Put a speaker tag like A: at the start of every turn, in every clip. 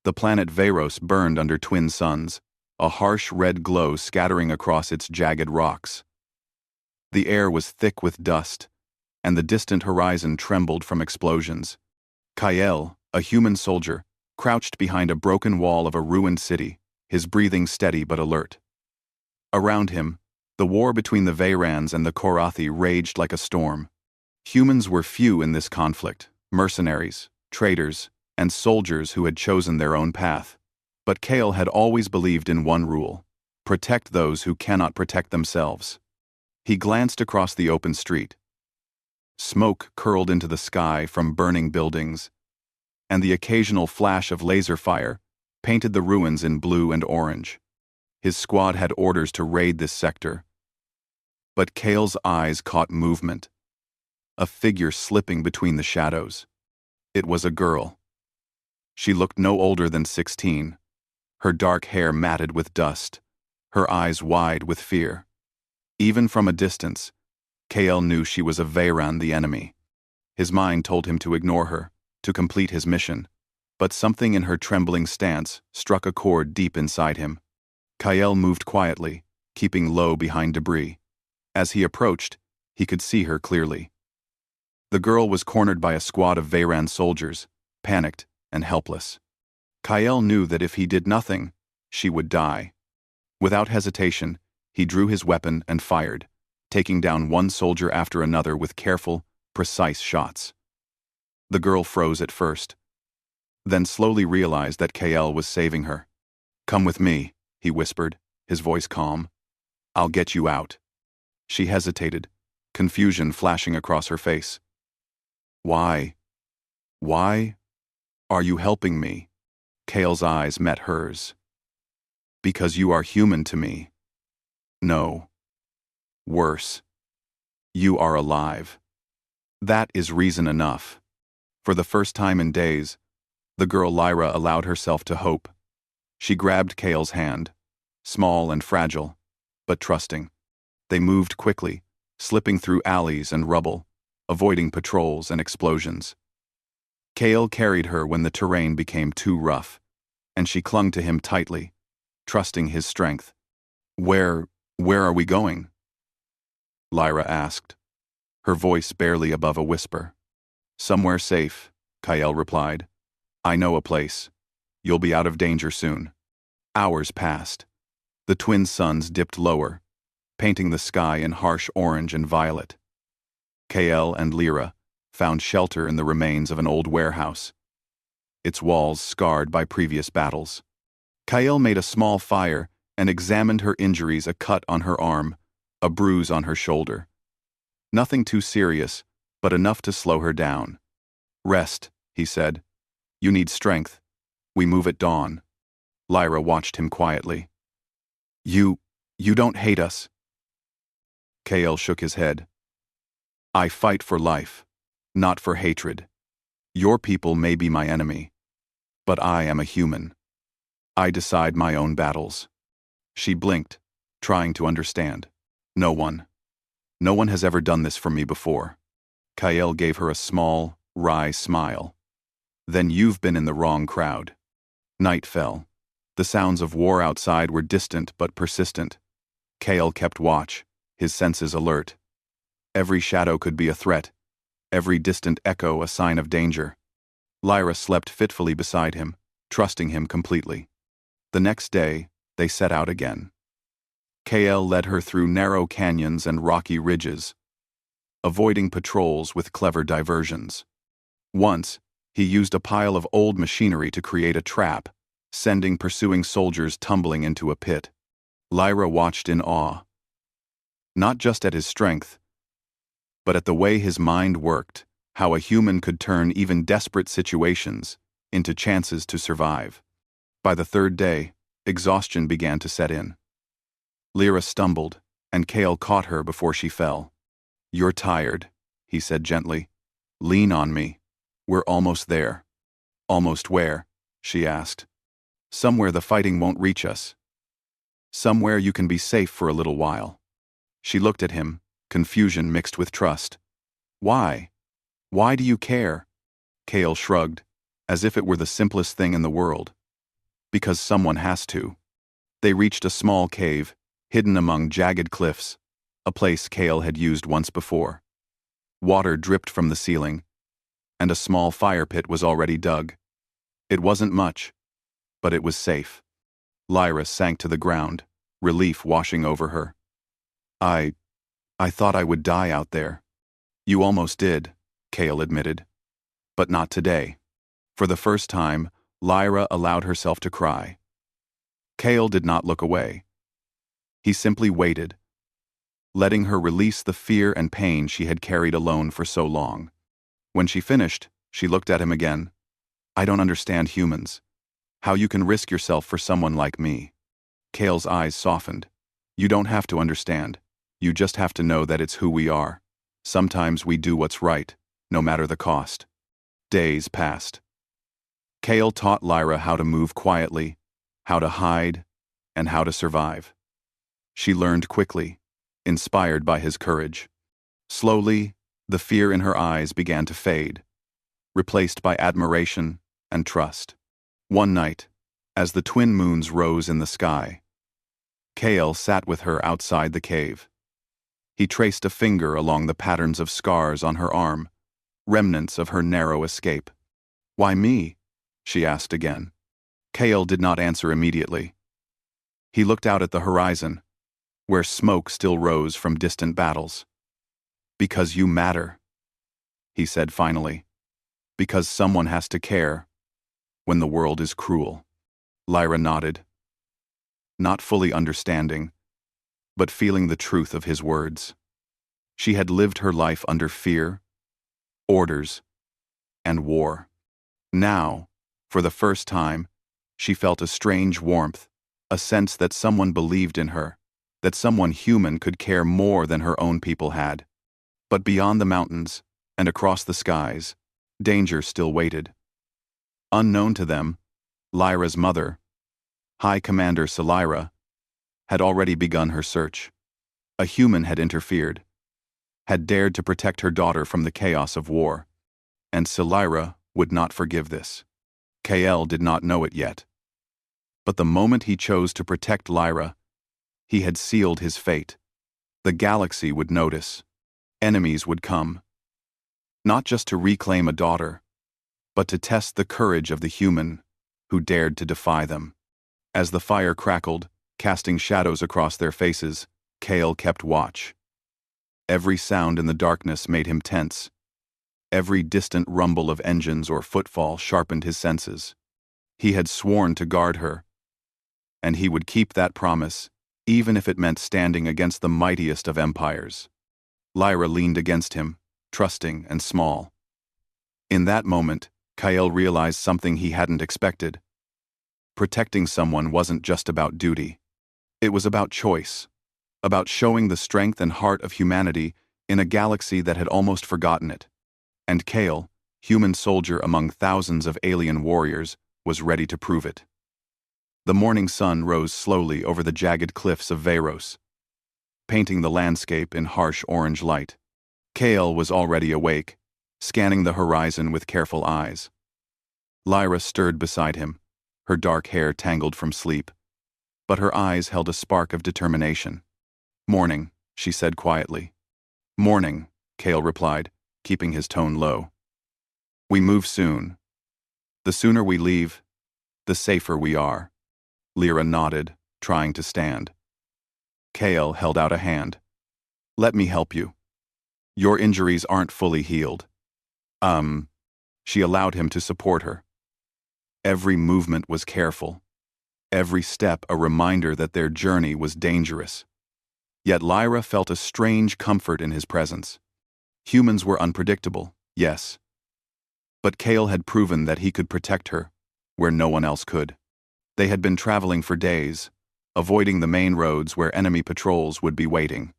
A: The planet Veyros burned under twin suns, a harsh red glow scattering across its jagged rocks. The air was thick with dust, and the distant horizon trembled from explosions. Kael, a human soldier, crouched behind a broken wall of a ruined city, his breathing steady but alert. Around him, the war between the Veyrans and the Korathi raged like a storm. Humans were few in this conflict, mercenaries, traders, and soldiers who had chosen their own path. But Kael had always believed in one rule: protect those who cannot protect themselves. He glanced across the open street. Smoke curled into the sky from burning buildings, and the occasional flash of laser fire painted the ruins in blue and orange. His squad had orders to raid this sector. But Kael's eyes caught movement, a figure slipping between the shadows. It was a girl. She looked no older than 16, her dark hair matted with dust, her eyes wide with fear. Even from a distance, Kael knew she was a Veyran, the enemy. His mind told him to ignore her, to complete his mission, but something in her trembling stance struck a chord deep inside him. Kael moved quietly, keeping low behind debris. As he approached, he could see her clearly. The girl was cornered by a squad of Veyran soldiers, panicked and helpless. Kael knew that if he did nothing, she would die. Without hesitation, he drew his weapon and fired, taking down one soldier after another with careful, precise shots. The girl froze at first, then slowly realized that Kael was saving her. "Come with me," he whispered, his voice calm. "I'll get you out." She hesitated, confusion flashing across her face. "Why? Why are you helping me?" Kael's eyes met hers. "Because you are human to me. No. Worse. You are alive. That is reason enough." For the first time in days, the girl Lyra allowed herself to hope. She grabbed Kael's hand, small and fragile, but trusting. They moved quickly, slipping through alleys and rubble, avoiding patrols and explosions. Kael carried her when the terrain became too rough, and she clung to him tightly, trusting his strength. Where are we going?" Lyra asked, her voice barely above a whisper. "Somewhere safe," Kael replied. "I know a place. You'll be out of danger soon." Hours passed. The twin suns dipped lower, painting the sky in harsh orange and violet. Kael and Lyra found shelter in the remains of an old warehouse, its walls scarred by previous battles. Kael made a small fire and examined her injuries: a cut on her arm, a bruise on her shoulder. Nothing too serious, but enough to slow her down. "Rest," he said. "You need strength. We move at dawn." Lyra watched him quietly. You don't hate us." Kael shook his head. "I fight for life, not for hatred. Your people may be my enemy, but I am a human. I decide my own battles." She blinked, trying to understand. No one has ever done this for me before." Kael gave her a small, wry smile. "Then you've been in the wrong crowd." Night fell. The sounds of war outside were distant but persistent. Kael kept watch, his senses alert. Every shadow could be a threat, every distant echo a sign of danger. Lyra slept fitfully beside him, trusting him completely. The next day, they set out again. Kael led her through narrow canyons and rocky ridges, avoiding patrols with clever diversions. Once, he used a pile of old machinery to create a trap, sending pursuing soldiers tumbling into a pit. Lyra watched in awe, not just at his strength, but at the way his mind worked, how a human could turn even desperate situations into chances to survive. By the third day, exhaustion began to set in. Lyra stumbled, and Kael caught her before she fell. "You're tired," he said gently. "Lean on me. We're almost there." "Almost where?" she asked. "Somewhere the fighting won't reach us. Somewhere you can be safe for a little while." She looked at him, confusion mixed with trust. "Why? Why do you care?" Kael shrugged, as if it were the simplest thing in the world. Because someone has to. They reached a small cave, hidden among jagged cliffs, a place Kale had used once before. Water dripped from the ceiling, and a small fire pit was already dug. It wasn't much, but it was safe. Lyra sank to the ground, relief washing over her. I thought I would die out there. You almost did, Kale admitted. But not today. For the first time, Lyra allowed herself to cry. Kale did not look away. He simply waited, letting her release the fear and pain she had carried alone for so long. When she finished, she looked at him again. I don't understand humans. How you can risk yourself for someone like me. Kale's eyes softened. You don't have to understand. You just have to know that it's who we are. Sometimes we do what's right, no matter the cost. Days passed. Kale taught Lyra how to move quietly, how to hide, and how to survive. She learned quickly, inspired by his courage. Slowly, the fear in her eyes began to fade, replaced by admiration and trust. One night, as the twin moons rose in the sky, Kale sat with her outside the cave. He traced a finger along the patterns of scars on her arm, remnants of her narrow escape. Why me? She asked again. Kale did not answer immediately. He looked out at the horizon, where smoke still rose from distant battles. Because you matter, he said finally. Because someone has to care when the world is cruel. Lyra nodded, not fully understanding, but feeling the truth of his words. She had lived her life under fear, orders, and war. Now, for the first time, she felt a strange warmth, a sense that someone believed in her, that someone human could care more than her own people had. But beyond the mountains, and across the skies, danger still waited. Unknown to them, Lyra's mother, High Commander Selira, had already begun her search. A human had interfered, had dared to protect her daughter from the chaos of war, and Selira would not forgive this. Kale did not know it yet. But the moment he chose to protect Lyra, he had sealed his fate. The galaxy would notice. Enemies would come. Not just to reclaim a daughter, but to test the courage of the human who dared to defy them. As the fire crackled, casting shadows across their faces, Kale kept watch. Every sound in the darkness made him tense. Every distant rumble of engines or footfall sharpened his senses. He had sworn to guard her, and he would keep that promise, even if it meant standing against the mightiest of empires. Lyra leaned against him, trusting and small. In that moment, Kale realized something he hadn't expected. Protecting someone wasn't just about duty. It was about choice, about showing the strength and heart of humanity in a galaxy that had almost forgotten it. And Kale, human soldier among thousands of alien warriors, was ready to prove it. The morning sun rose slowly over the jagged cliffs of Veyros, painting the landscape in harsh orange light. Kale was already awake, scanning the horizon with careful eyes. Lyra stirred beside him, her dark hair tangled from sleep, but her eyes held a spark of determination. Morning, she said quietly. Morning, Kale replied, keeping his tone low. We move soon. The sooner we leave, the safer we are. Lyra nodded, trying to stand. Kale held out a hand. Let me help you. Your injuries aren't fully healed. She allowed him to support her. Every movement was careful, every step a reminder that their journey was dangerous. Yet Lyra felt a strange comfort in his presence. Humans were unpredictable, yes. But Kale had proven that he could protect her, where no one else could. They had been traveling for days, avoiding the main roads where enemy patrols would be waiting.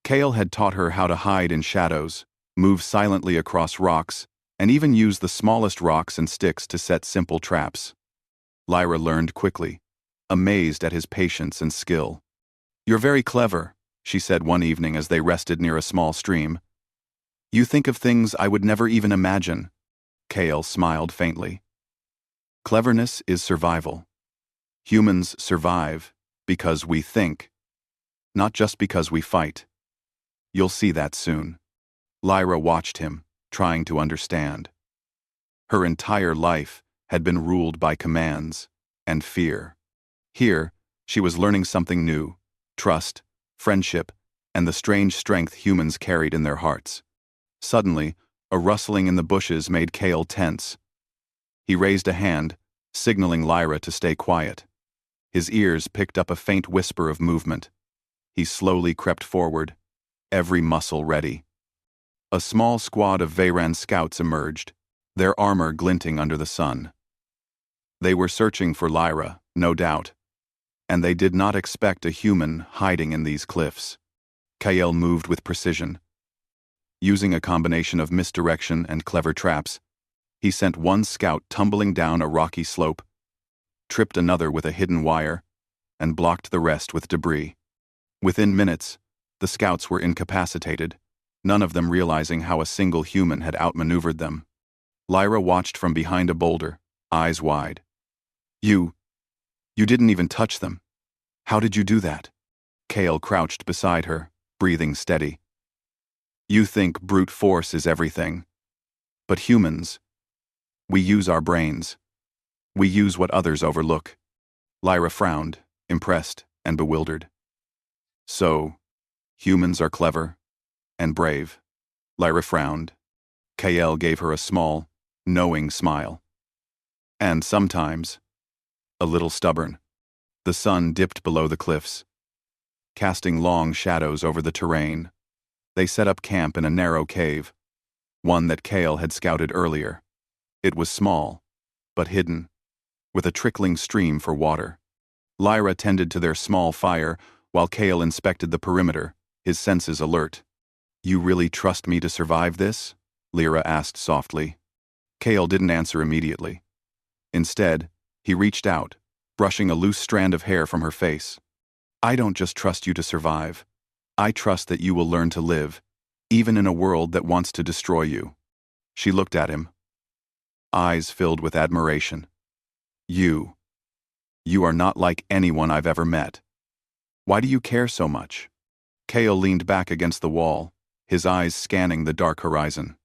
A: Kale had taught her how to hide in shadows, move silently across rocks, and even use the smallest rocks and sticks to set simple traps. Lyra learned quickly, amazed at his patience and skill. You're very clever, she said one evening as they rested near a small stream. You think of things I would never even imagine. Kale smiled faintly. Cleverness is survival. Humans survive because we think, not just because we fight. You'll see that soon. Lyra watched him, trying to understand. Her entire life had been ruled by commands and fear. Here, she was learning something new: trust, friendship, and the strange strength humans carried in their hearts. Suddenly, a rustling in the bushes made Kale tense. He raised a hand, signaling Lyra to stay quiet. His ears picked up a faint whisper of movement. He slowly crept forward, every muscle ready. A small squad of Veyran scouts emerged, their armor glinting under the sun. They were searching for Lyra, no doubt, and they did not expect a human hiding in these cliffs. Kael moved with precision. Using a combination of misdirection and clever traps, he sent one scout tumbling down a rocky slope, tripped another with a hidden wire, and blocked the rest with debris. Within minutes, the scouts were incapacitated, none of them realizing how a single human had outmaneuvered them. Lyra watched from behind a boulder, eyes wide. You didn't even touch them. How did you do that?" Kael crouched beside her, breathing steady. "You think brute force is everything. But humans, we use our brains. We use what others overlook." Lyra frowned, impressed and bewildered. "So, humans are clever and brave." Lyra frowned. Kael gave her a small, knowing smile. "And sometimes, a little stubborn." The sun dipped below the cliffs, casting long shadows over the terrain. They set up camp in a narrow cave, one that Kael had scouted earlier. It was small, but hidden, with a trickling stream for water. Lyra tended to their small fire while Kael inspected the perimeter, his senses alert. "You really trust me to survive this?" Lyra asked softly. Kael didn't answer immediately. Instead, he reached out, brushing a loose strand of hair from her face. "I don't just trust you to survive. I trust that you will learn to live, even in a world that wants to destroy you." She looked at him, eyes filled with admiration. You are not like anyone I've ever met. Why do you care so much?" Kael leaned back against the wall, his eyes scanning the dark horizon.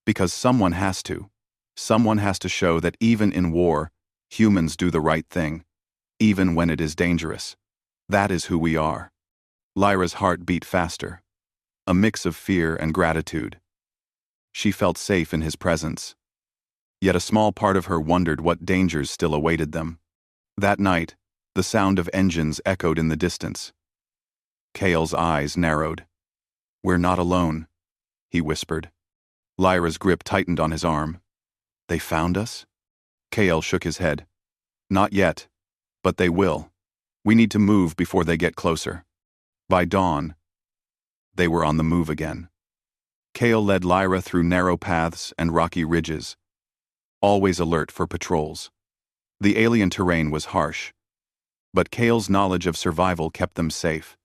A: "Because someone has to. Someone has to show that even in war, humans do the right thing, even when it is dangerous. That is who we are." Lyra's heart beat faster, a mix of fear and gratitude. She felt safe in his presence. Yet a small part of her wondered what dangers still awaited them. That night, the sound of engines echoed in the distance. Kael's eyes narrowed. "We're not alone," he whispered. Lyra's grip tightened on his arm. "They found us?" Kael shook his head. "Not yet, but they will. We need to move before they get closer." By dawn, they were on the move again. Kael led Lyra through narrow paths and rocky ridges, always alert for patrols. The alien terrain was harsh, but Kael's knowledge of survival kept them safe.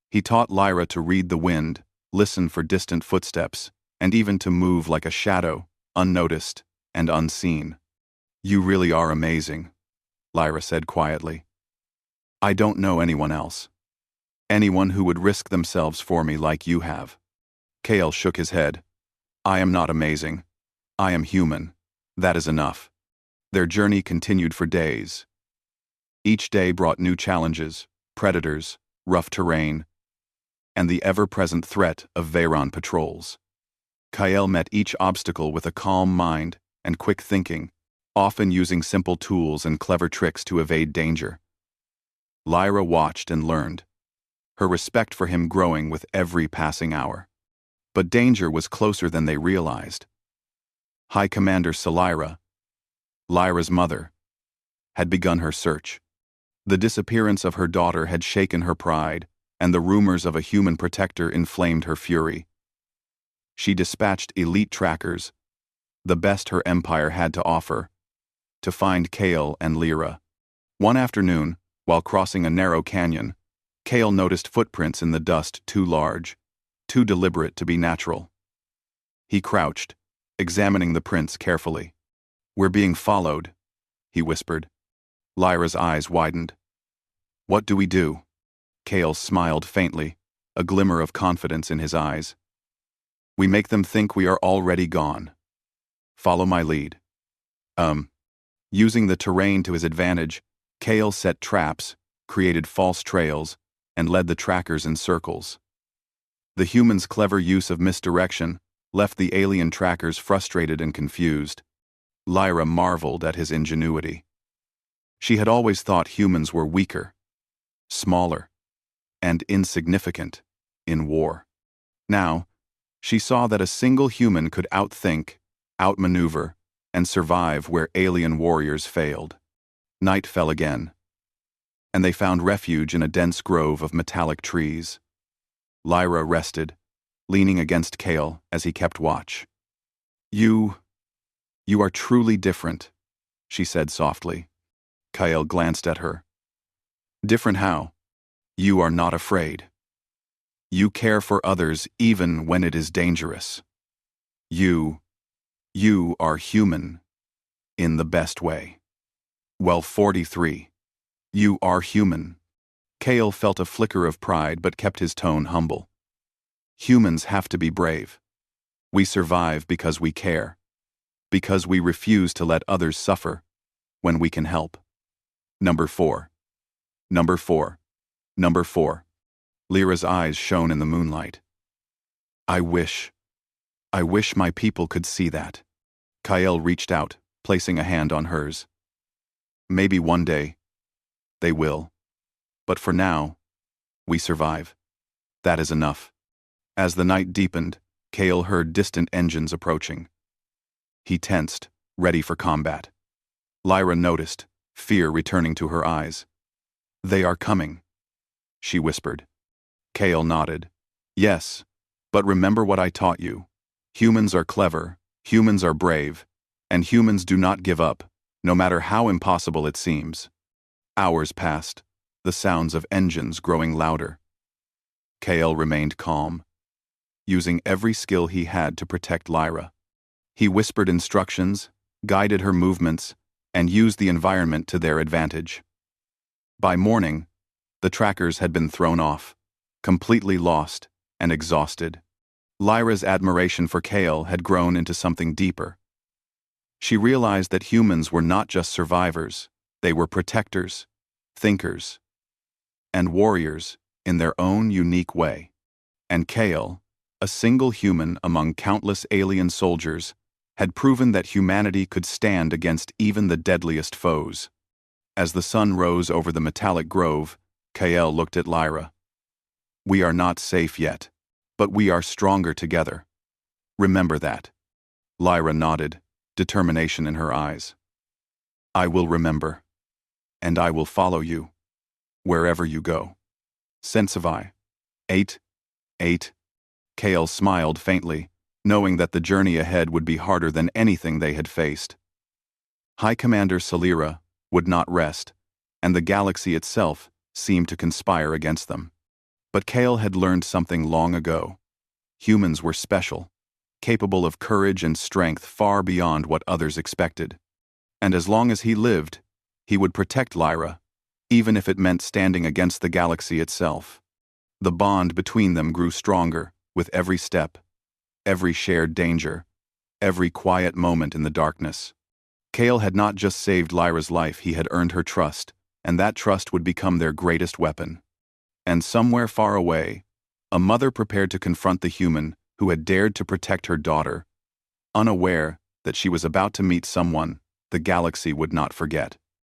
A: He taught Lyra to read the wind, listen for distant footsteps, and even to move like a shadow, unnoticed and unseen. "You really are amazing," Lyra said quietly. "I don't know anyone else. Anyone who would risk themselves for me like you have." Kael shook his head. "I am not amazing. I am human. That is enough." Their journey continued for days. Each day brought new challenges, predators, rough terrain, and the ever-present threat of Veyran patrols. Kael met each obstacle with a calm mind and quick thinking, often using simple tools and clever tricks to evade danger. Lyra watched and learned, her respect for him growing with every passing hour. But danger was closer than they realized. High Commander Salira, Lyra's mother, had begun her search. The disappearance of her daughter had shaken her pride, and the rumors of a human protector inflamed her fury. She dispatched elite trackers, the best her empire had to offer, to find Kael and Lyra. One afternoon, while crossing a narrow canyon, Kael noticed footprints in the dust too large, too deliberate to be natural. He crouched, examining the prints carefully. "We're being followed," he whispered. Lyra's eyes widened. What do we do? Kale smiled faintly, a glimmer of confidence in his eyes. We make them think we are already gone. Follow my lead. Using the terrain to his advantage, Kale set traps, created false trails, and led the trackers in circles. The humans' clever use of misdirection left the alien trackers frustrated and confused. Lyra marveled at his ingenuity. She had always thought humans were weaker, smaller, and insignificant in war. Now, she saw that a single human could outthink, outmaneuver, and survive where alien warriors failed. Night fell again, and they found refuge in a dense grove of metallic trees. Lyra rested, leaning against Kale as he kept watch. You are truly different, she said softly. Kale glanced at her. Different how? You are not afraid. You care for others even when it is dangerous. You are human. In the best way. Well, 43. You are human. Kale felt a flicker of pride but kept his tone humble. Humans have to be brave. We survive because we care. Because we refuse to let others suffer when we can help. Number 4. Number 4. Number 4. Lyra's eyes shone in the moonlight. I wish my people could see that. Kale reached out, placing a hand on hers. Maybe one day, they will. But for now, we survive. That is enough. As the night deepened, Kale heard distant engines approaching. He tensed, ready for combat. Lyra noticed, fear returning to her eyes. They are coming, she whispered. Kale nodded. Yes, but remember what I taught you. Humans are clever, humans are brave, and humans do not give up, no matter how impossible it seems. Hours passed, the sounds of engines growing louder. Kale remained calm, using every skill he had to protect Lyra. He whispered instructions, guided her movements, and used the environment to their advantage. By morning, the trackers had been thrown off, completely lost and exhausted. Lyra's admiration for Kale had grown into something deeper. She realized that humans were not just survivors, they were protectors, thinkers, and warriors in their own unique way. And Kale, a single human among countless alien soldiers, had proven that humanity could stand against even the deadliest foes. As the sun rose over the metallic grove, Kale looked at Lyra. We are not safe yet, but we are stronger together. Remember that. Lyra nodded, determination in her eyes. I will remember, and I will follow you, wherever you go. Scifi. 8. Kale smiled faintly, knowing that the journey ahead would be harder than anything they had faced. High Commander Salira would not rest, and the galaxy itself seemed to conspire against them. But Kale had learned something long ago. Humans were special, capable of courage and strength far beyond what others expected. And as long as he lived, he would protect Lyra, even if it meant standing against the galaxy itself. The bond between them grew stronger with every step, every shared danger, every quiet moment in the darkness. Kale had not just saved Lyra's life, he had earned her trust, and that trust would become their greatest weapon. And somewhere far away, a mother prepared to confront the human who had dared to protect her daughter, unaware that she was about to meet someone the galaxy would not forget.